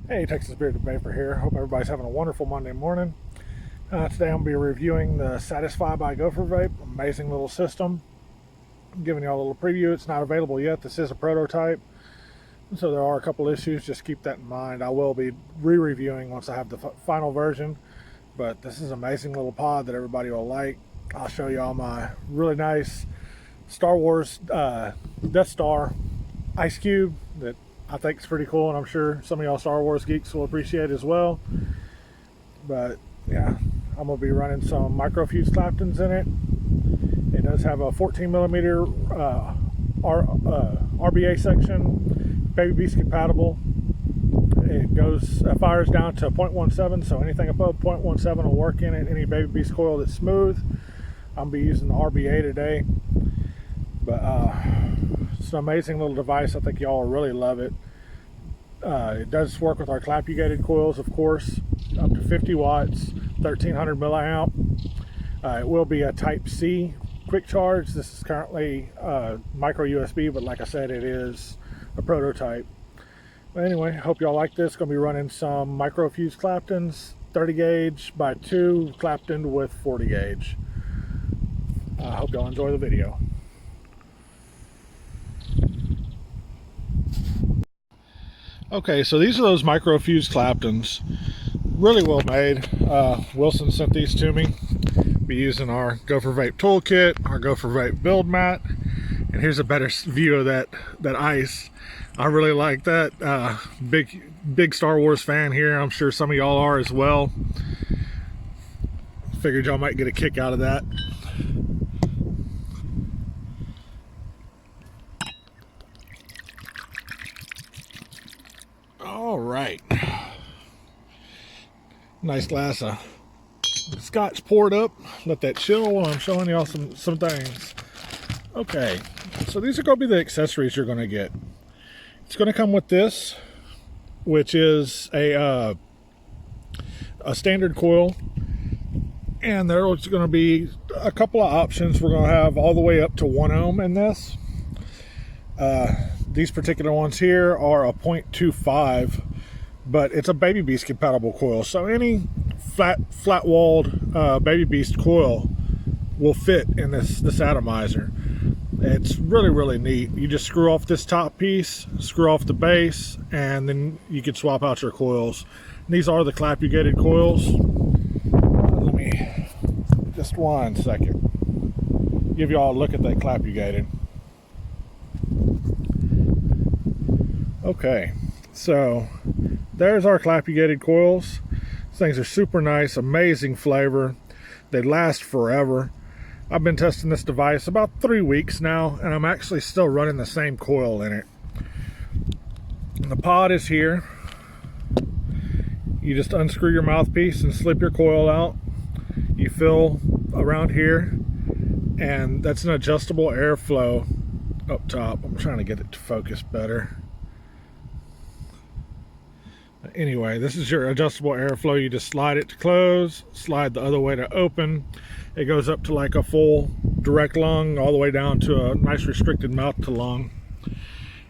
Hey, Texas Bearded Vapor here. Hope everybody's having a wonderful Monday morning. Today I'm going to be reviewing the Satisfy by Goforvape. Amazing little system. I'm giving you all a little preview. It's not available yet. This is a prototype, so there are a couple issues. Just keep that in mind. I will be re-reviewing once I have the final version, but this is an amazing little pod that everybody will like. I'll show you all my really nice Star Wars Death Star ice cube that I think it's pretty cool, and I'm sure some of y'all Star Wars geeks will appreciate as well. But yeah, I'm going to be running some microfused Claptons in it. It does have a 14 millimeter RBA section, Baby Beast compatible. It fires down to 0.17, so anything above 0.17 will work in it. Any Baby Beast coil that's smooth. I'm going to be using the RBA today. But it's an amazing little device. I think y'all will really love it. It does work with our clap-gated coils, of course, up to 50 watts, 1300 milliamp. It will be a Type C quick charge. This is currently micro USB, but like I said, it is a prototype. But anyway, hope y'all like this. Going to be running some microfused Claptons, 30 gauge by 2 Clapton with 40 gauge. I hope y'all enjoy the video. Okay, so these are those microfused Claptons. Really well made. Wilson sent these to me. Be using our Goforvape toolkit, our Goforvape build mat. And here's a better view of that ice. I really like that. Big Star Wars fan here. I'm sure some of y'all are as well. Figured y'all might get a kick out of that. All right, nice glass of scotch poured up. Let that chill while I'm showing y'all some things. Okay, so these are going to be the accessories you're going to get. It's going to come with this, which is a standard coil, and there's going to be a couple of options. We're going to have all the way up to 1 ohm in this. These particular ones here are a 0.25, but it's a Baby Beast compatible coil. So any flat-walled Baby Beast coil will fit in this atomizer. It's really neat. You just screw off this top piece, screw off the base, and then you can swap out your coils. And these are the clap-gated coils. Let me, just 1 second, give you all a look at that clap-gated. Okay, so there's our clap-gated coils. These things are super nice, amazing flavor. They last forever. I've been testing this device about 3 weeks now, and I'm actually still running the same coil in it. And the pod is here. You just unscrew your mouthpiece and slip your coil out. You fill around here, and that's an adjustable airflow up top. I'm trying to get it to focus better. Anyway, this is your adjustable airflow. You just slide it to close, slide the other way to open. It goes up to like a full direct lung, all the way down to a nice restricted mouth to lung.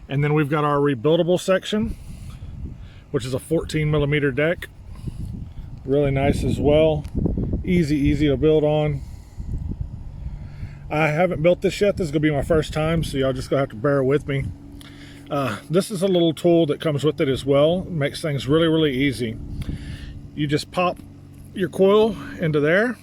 And then we've got our rebuildable section, which is a 14 millimeter deck. Really nice as well. Easy to build on. I haven't built this yet. This is gonna be my first time, so y'all just gonna have to bear with me. This is a little tool that comes with it as well. It makes things really easy. You just pop your coil into there,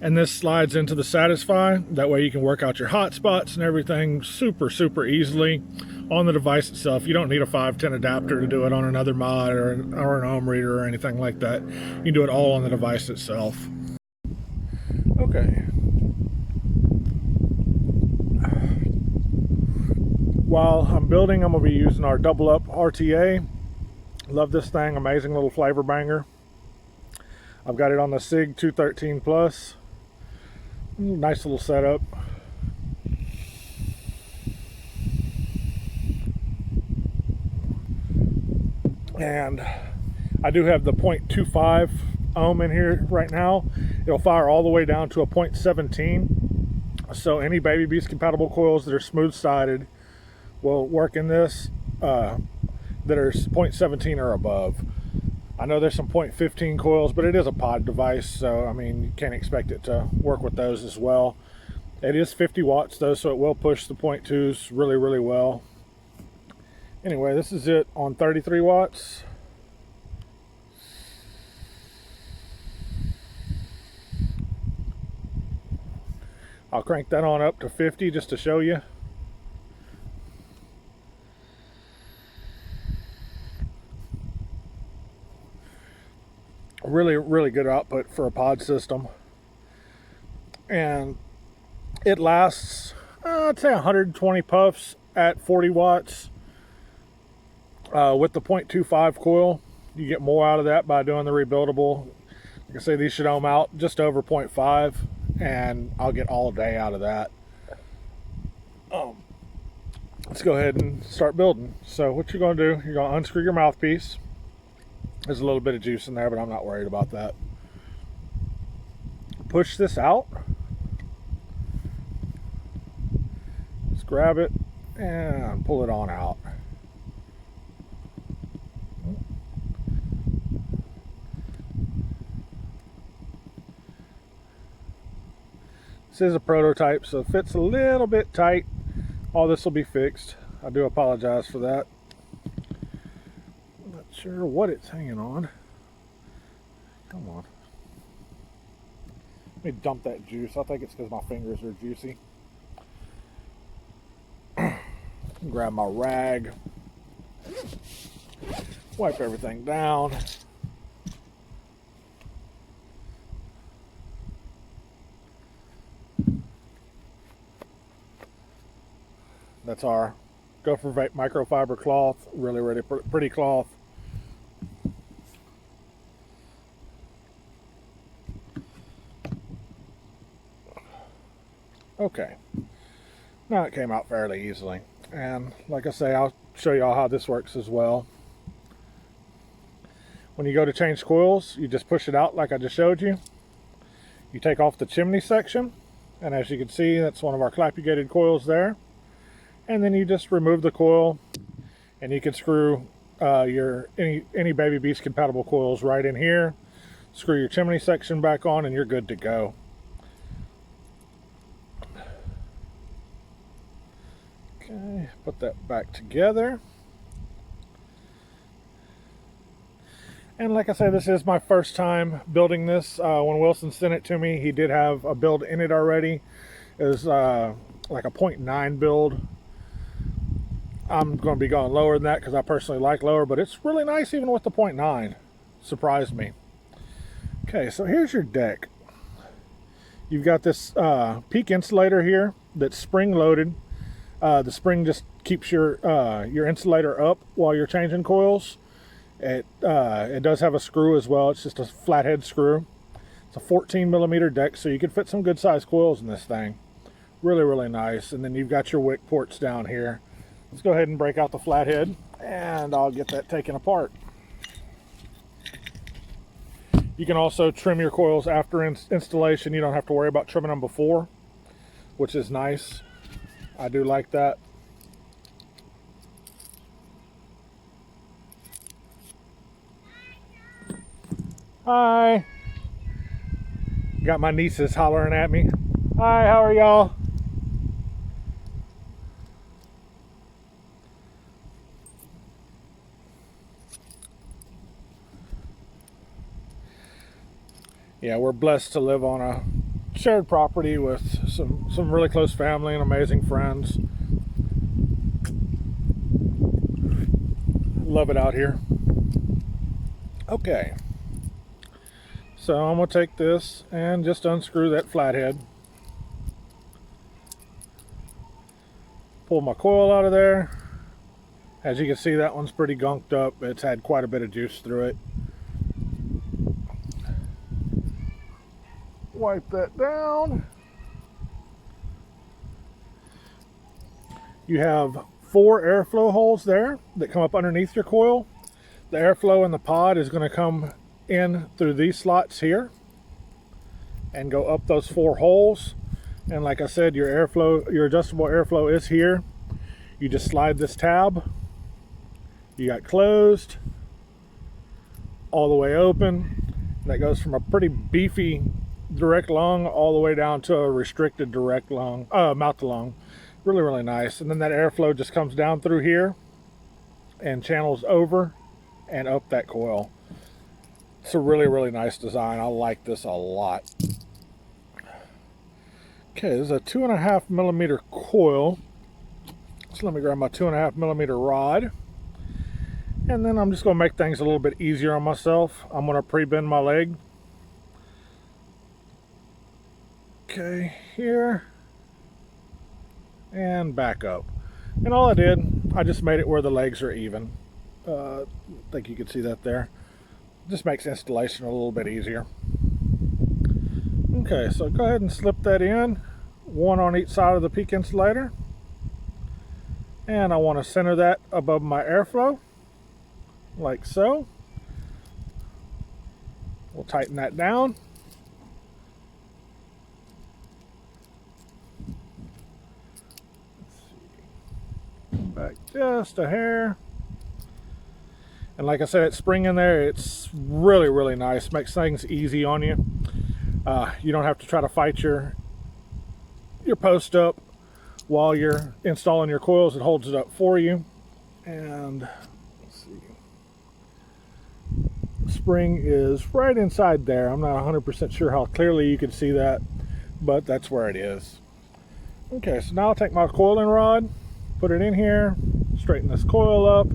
and this slides into the Satisfy. That way you can work out your hot spots and everything super easily on the device itself. You don't need a 510 adapter to do it on another mod or an ohm reader or anything like that. You can do it all on the device itself. Okay. While I'm building, I'm going to be using our double up RTA. Love this thing, amazing little flavor banger. I've got it on the SIG 213 Plus. Nice little setup. And I do have the 0.25 ohm in here right now. It'll fire all the way down to a 0.17. So any Baby Beast compatible coils that are smooth sided will work in this. that are 0.17 or above. I know there's some 0.15 coils, but it is a pod device, so I mean, you can't expect it to work with those as well. It is 50 watts though, so it will push the 0.2s really, really well. Anyway, this is it on 33 watts. I'll crank that on up to 50 just to show you. Really, really good output for a pod system. And it lasts, I'd say 120 puffs at 40 watts. With the 0.25 coil, you get more out of that by doing the rebuildable. Like I say, these should ohm out just over 0.5, and I'll get all day out of that. Let's go ahead and start building. So what you're going to do, you're going to unscrew your mouthpiece. There's a little bit of juice in there, but I'm not worried about that. Push this out. Just grab it and pull it on out. This is a prototype, so it fits a little bit tight. All this will be fixed. I do apologize for that. Not sure what it's hanging on. Come on. Let me dump that juice. I think it's because my fingers are juicy. Grab my rag. Wipe everything down. That's our Goforvape microfiber cloth. Really, really pretty cloth. Okay. Now it came out fairly easily. And like I say, I'll show you all how this works as well. When you go to change coils, you just push it out like I just showed you. You take off the chimney section. And as you can see, that's one of our clappy gated coils there. And then you just remove the coil, and you can screw your any Baby Beast compatible coils right in here. Screw your chimney section back on, and you're good to go. Okay, put that back together. And like I said, this is my first time building this. When Wilson sent it to me, he did have a build in it already. It was like a 0.9 build. I'm going to be going lower than that because I personally like lower, but it's really nice even with the 0.9. Surprised me. Okay, so here's your deck. You've got this peak insulator here that's spring loaded. The spring just keeps your insulator up while you're changing coils. It does have a screw as well. It's just a flathead screw. It's a 14 millimeter deck, so you can fit some good sized coils in this thing. Really, really nice. And then you've got your wick ports down here. Let's go ahead and break out the flathead, and I'll get that taken apart. You can also trim your coils after installation. You don't have to worry about trimming them before, which is nice. I do like that. Hi. Got my nieces hollering at me. Hi, how are y'all? Yeah, we're blessed to live on a shared property with some really close family and amazing friends. Love it out here. Okay, so I'm going to take this and just unscrew that flathead. Pull my coil out of there. As you can see, that one's pretty gunked up. It's had quite a bit of juice through it. Wipe that down. You have 4 airflow holes there that come up underneath your coil. The airflow in the pod is going to come in through these slots here and go up those 4 holes. And like I said, your airflow, your adjustable airflow is here. You just slide this tab You got closed, all the way open. That goes from a pretty beefy direct lung all the way down to a restricted direct lung, mouth to lung. Really, really nice. And then that airflow just comes down through here and channels over and up that coil. It's a really, really nice design. I like this a lot. Okay, this is a 2.5 millimeter coil. So let me grab my 2.5 millimeter rod. And then I'm just going to make things a little bit easier on myself. I'm going to pre-bend my leg. Okay, here. And back up. And all I did, I just made it where the legs are even. I think you can see that there. Just makes installation a little bit easier. Okay, so go ahead and slip that in. One on each side of the peak insulator. And I want to center that above my airflow. Like so. We'll tighten that down. Let's see. Back just a hair. And like I said, it's spring in there. It's really, really nice. Makes things easy on you. You don't have to try to fight your post up while you're installing your coils. It holds it up for you. And spring is right inside there. I'm not 100% sure how clearly you can see that, but that's where it is. Okay, so now I'll take my coiling rod, put it in here, straighten this coil up.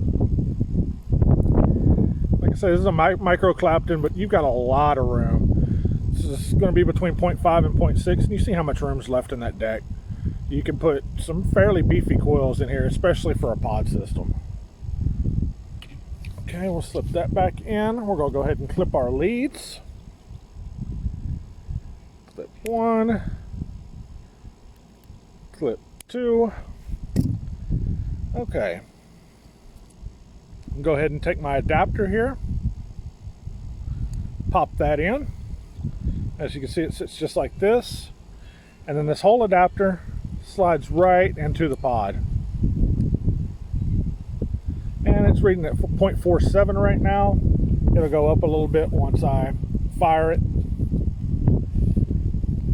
Like I said, this is a micro Clapton, but you've got a lot of room. This is going to be between 0.5 and 0.6, and you see how much room's left in that deck. You can put some fairly beefy coils in here, especially for a pod system. Okay, we'll slip that back in. We're going to go ahead and clip our leads. Clip 1. Clip 2. Okay. Go ahead and take my adapter here. Pop that in. As you can see, it sits just like this. And then this whole adapter slides right into the pod. And it's reading at 0.47 right now. It'll go up a little bit once I fire it.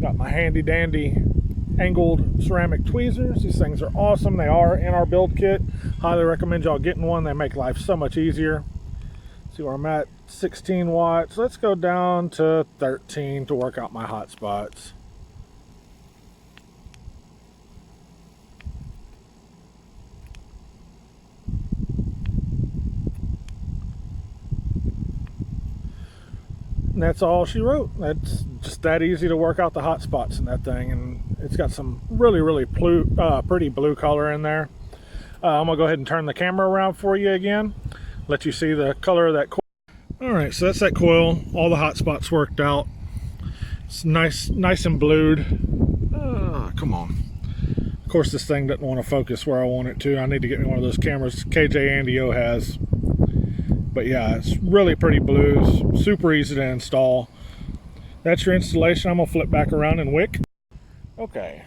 Got my handy dandy angled ceramic tweezers. These things are awesome. They are in our build kit. Highly recommend y'all getting one. They make life so much easier. See where I'm at, 16 watts. Let's go down to 13 to work out my hot spots. And that's all she wrote. That's just that easy to work out the hot spots in that thing, and it's got some really, really pretty blue color in there. I'm gonna go ahead and turn the camera around for you again, let you see the color of that coil. All right, so that's that coil. All the hot spots worked out. It's nice and blued. Come on. Of course, this thing doesn't want to focus where I want it to. I need to get me one of those cameras KJ Andy O has. But yeah, it's really pretty blues, super easy to install. That's your installation. I'm gonna flip back around and wick. Okay.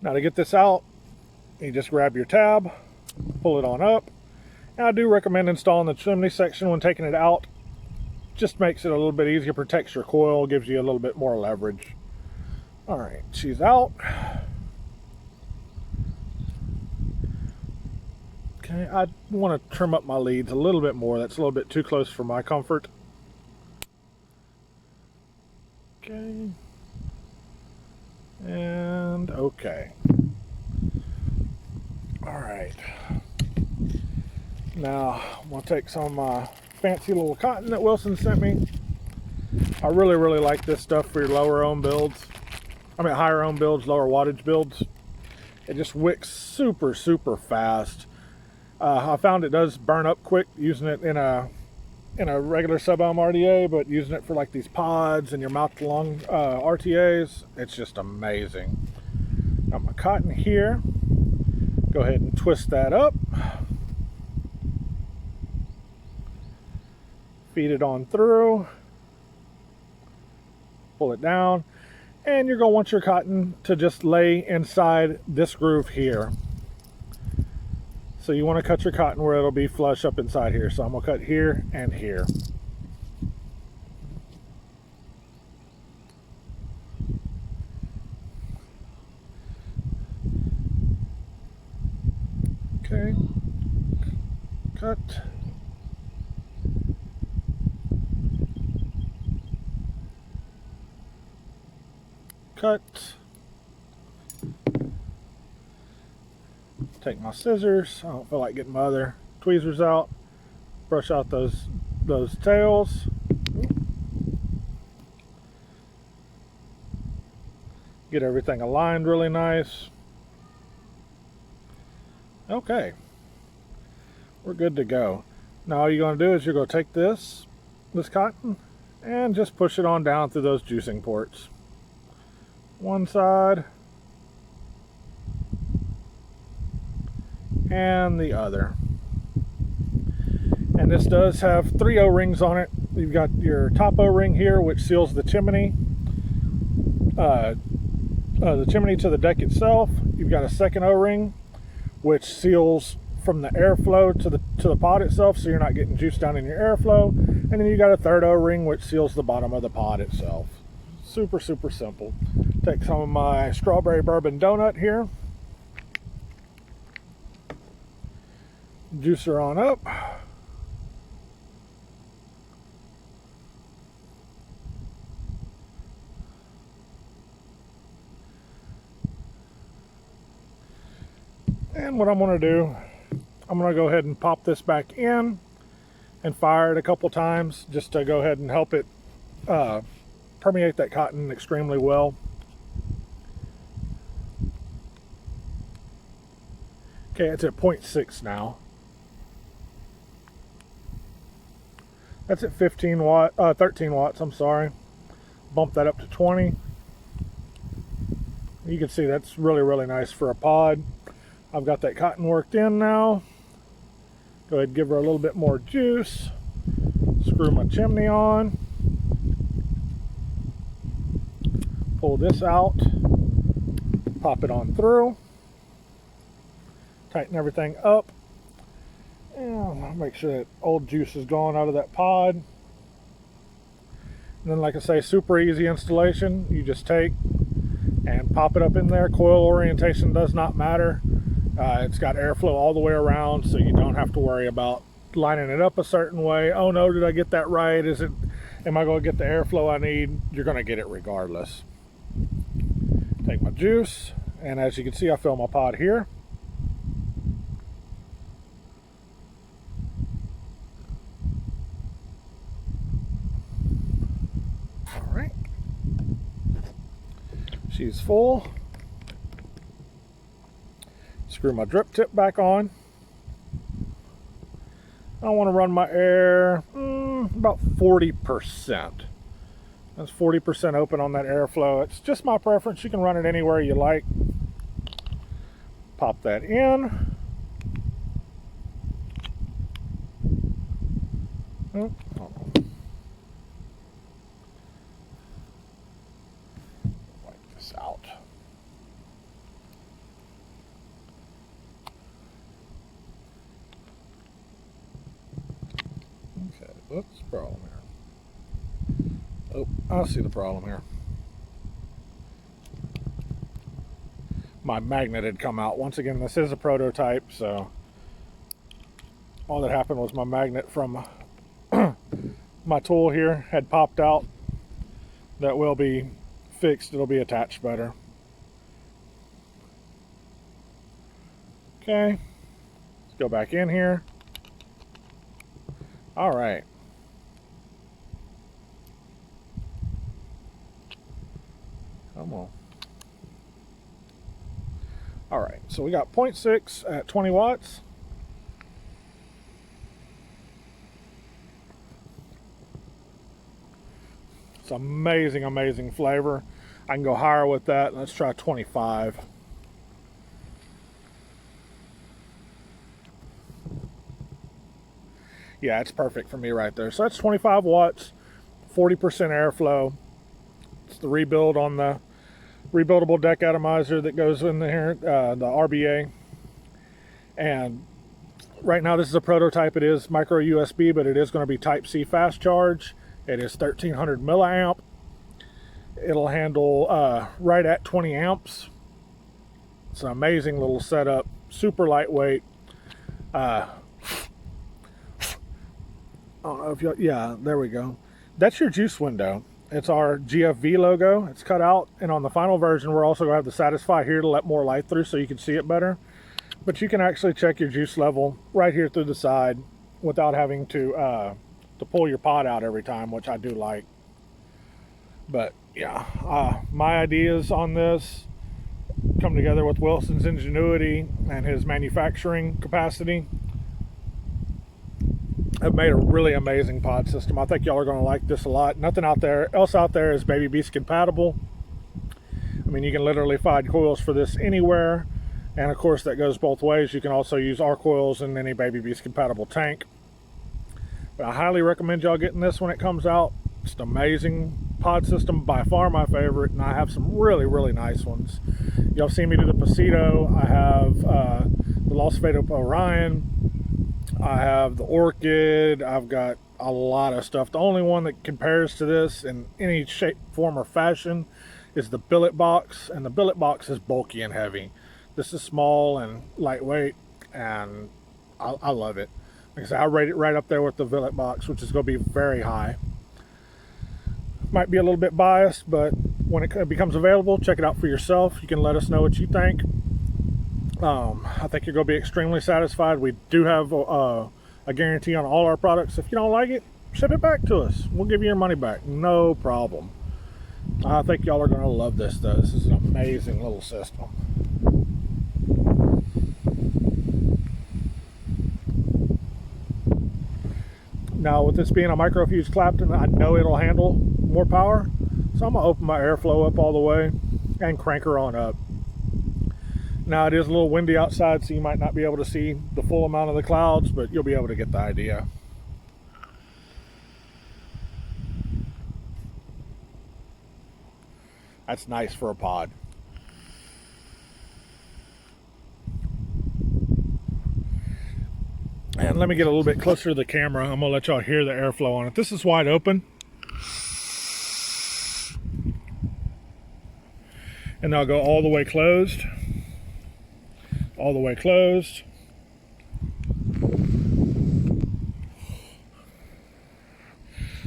Now to get this out, you just grab your tab, pull it on up. And I do recommend installing the chimney section when taking it out. Just makes it a little bit easier, protects your coil, gives you a little bit more leverage. All right, she's out. Okay, I want to trim up my leads a little bit more. That's a little bit too close for my comfort. Okay. And okay. All right. Now, I'm going to take some fancy little cotton that Wilson sent me. I really, really like this stuff for your lower ohm builds. I mean, higher ohm builds, lower wattage builds. It just wicks super, super fast. I found it does burn up quick using it in a regular sub-ohm RDA, but using it for like these pods and your mouth-to-lung RTAs, it's just amazing. Got my cotton here. Go ahead and twist that up. feed it on through, pull it down, and you're going to want your cotton to just lay inside this groove here. So you want to cut your cotton where it'll be flush up inside here. So I'm going to cut here and here. Okay, cut. Cut. Take my scissors. I don't feel like getting my other tweezers out. Brush out those tails. Get everything aligned really nice. Okay, we're good to go. Now all you're going to do is you're going to take this cotton and just push it on down through those juicing ports. One side and the other. And this does have 3 O-rings on it. You've got your top O-ring here, which seals the chimney to the deck itself. You've got a second O-ring which seals from the airflow to the pod itself, so you're not getting juice down in your airflow. And then you got a third O-ring which seals the bottom of the pod itself. Super, super simple. Take some of my strawberry bourbon donut here. Juicer on up. And what I'm going to do, I'm going to go ahead and pop this back in and fire it a couple times just to go ahead and help it permeate that cotton extremely well. Okay, it's at 0.6 now. That's at 13 watts, I'm sorry. Bump that up to 20. You can see that's really, really nice for a pod. I've got that cotton worked in now. Go ahead and give her a little bit more juice. Screw my chimney on. Pull this out. Pop it on through. Tighten everything up. And make sure that old juice is gone out of that pod. And then, like I say, super easy installation. You just take and pop it up in there. Coil orientation does not matter. It's got airflow all the way around, so you don't have to worry about lining it up a certain way. Oh no, did I get that right? Am I going to get the airflow I need? You're going to get it regardless. Take my juice, and as you can see, I fill my pod here. All right. She's full. Screw my drip tip back on. I want to run my air about 40%. That's 40% open on that airflow. It's just my preference. You can run it anywhere you like. Pop that in. Oh, hold on. Wipe this out. Okay, what's the problem here? Oh, I see the problem here. My magnet had come out. Once again, this is a prototype, so all that happened was my magnet from my tool here had popped out. That will be fixed. It'll be attached better. Okay, let's go back in here. All right. Come on. All right, so we got 0.6 at 20 watts. It's amazing, amazing flavor. I can go higher with that. Let's try 25. Yeah, it's perfect for me right there. So that's 25 watts, 40% airflow. It's the rebuild on the rebuildable deck atomizer that goes in here, the RBA. And right now this is a prototype. It is micro USB, but it is going to be Type C fast charge. It is 1300 milliamp. It'll handle right at 20 amps. It's an amazing little setup, super lightweight. I don't know if you, yeah, there we go. That's your juice window. It's our GFV logo. It's cut out, and on the final version, we're also going to have the Satisfy here to let more light through so you can see it better. But you can actually check your juice level right here through the side without having to pull your pod out every time, which I do like. But yeah, my ideas on this come together with Wilson's ingenuity and his manufacturing capacity. Have made a really amazing pod system. I think y'all are going to like this a lot. Nothing else out there is Baby Beast compatible. I mean, you can literally find coils for this anywhere, and of course that goes both ways. You can also use our coils in any Baby Beast compatible tank. But I highly recommend y'all getting this when it comes out. It's an amazing pod system, by far my favorite, and I have some really nice ones. Y'all seen me do the Pasito. I have the Las Vegas Orion. I have the Orchid. I've got a lot of stuff. The only one that compares to this in any shape, form, or fashion is the billet box, and the billet box is bulky and heavy. This is small and lightweight, and I love it. Like I said, I rate it right up there with the billet box, which is going to be very high. Might be a little bit biased, but when it becomes available, check it out for yourself. You can let us know what you think. I think you're going to be extremely satisfied. We do have a guarantee on all our products. If you don't like it, ship it back to us. We'll give you your money back. No problem. I think y'all are going to love this, though. This is an amazing little system. Now, with this being a microfuse Clapton, I know it'll handle more power. So I'm going to open my airflow up all the way and crank her on up. Now, it is a little windy outside, so you might not be able to see the full amount of the clouds, but you'll be able to get the idea. That's nice for a pod. And let me get a little bit closer to the camera. I'm going to let y'all hear the airflow on it. This is wide open. And I'll go all the way closed. All the way closed.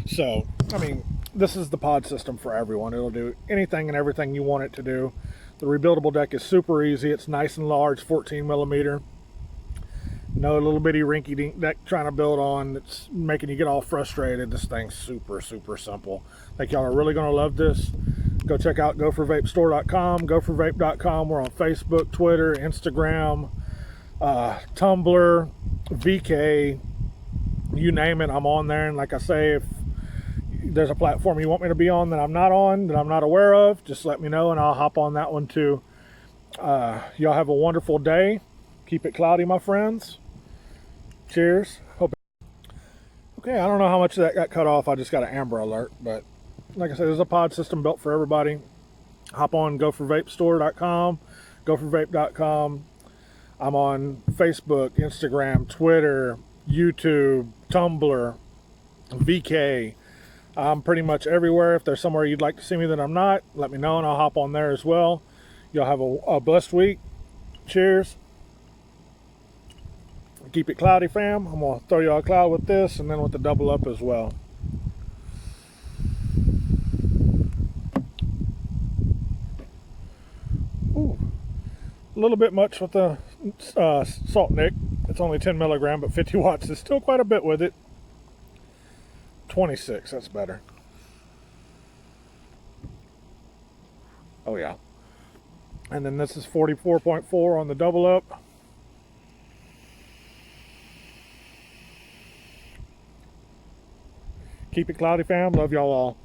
So, I mean, this is the pod system for everyone. It'll do anything and everything you want it to do. The rebuildable deck is super easy. It's nice and large, 14 millimeter. No little bitty rinky-dink deck trying to build on that's making you get all frustrated. This thing's super simple. I think y'all are really going to love this. Go check out GoForVapeStore.com, GoForVape.com. We're on Facebook, Twitter, Instagram, Tumblr, VK, you name it, I'm on there. And like I say, if there's a platform you want me to be on that I'm not on, that I'm not aware of, just let me know and I'll hop on that one too. Y'all have a wonderful day. Keep it cloudy, my friends. Cheers. Okay, I don't know how much of that got cut off. I just got an Amber Alert, but like I said, there's a pod system built for everybody. Hop on GoForVapeStore.com, GoForVape.com. I'm on Facebook, Instagram, Twitter, YouTube, Tumblr, VK. I'm pretty much everywhere. If there's somewhere you'd like to see me that I'm not, let me know and I'll hop on there as well. Y'all have a blessed week. Cheers. Keep it cloudy, fam. I'm going to throw y'all a cloud with this and then with the double up as well. Ooh, a little bit much with the salt nick. It's only 10 milligram, but 50 watts is still quite a bit with it. 26, that's better. Oh yeah. And then this is 44.4 on the double up. Keep it cloudy, fam. Love y'all all.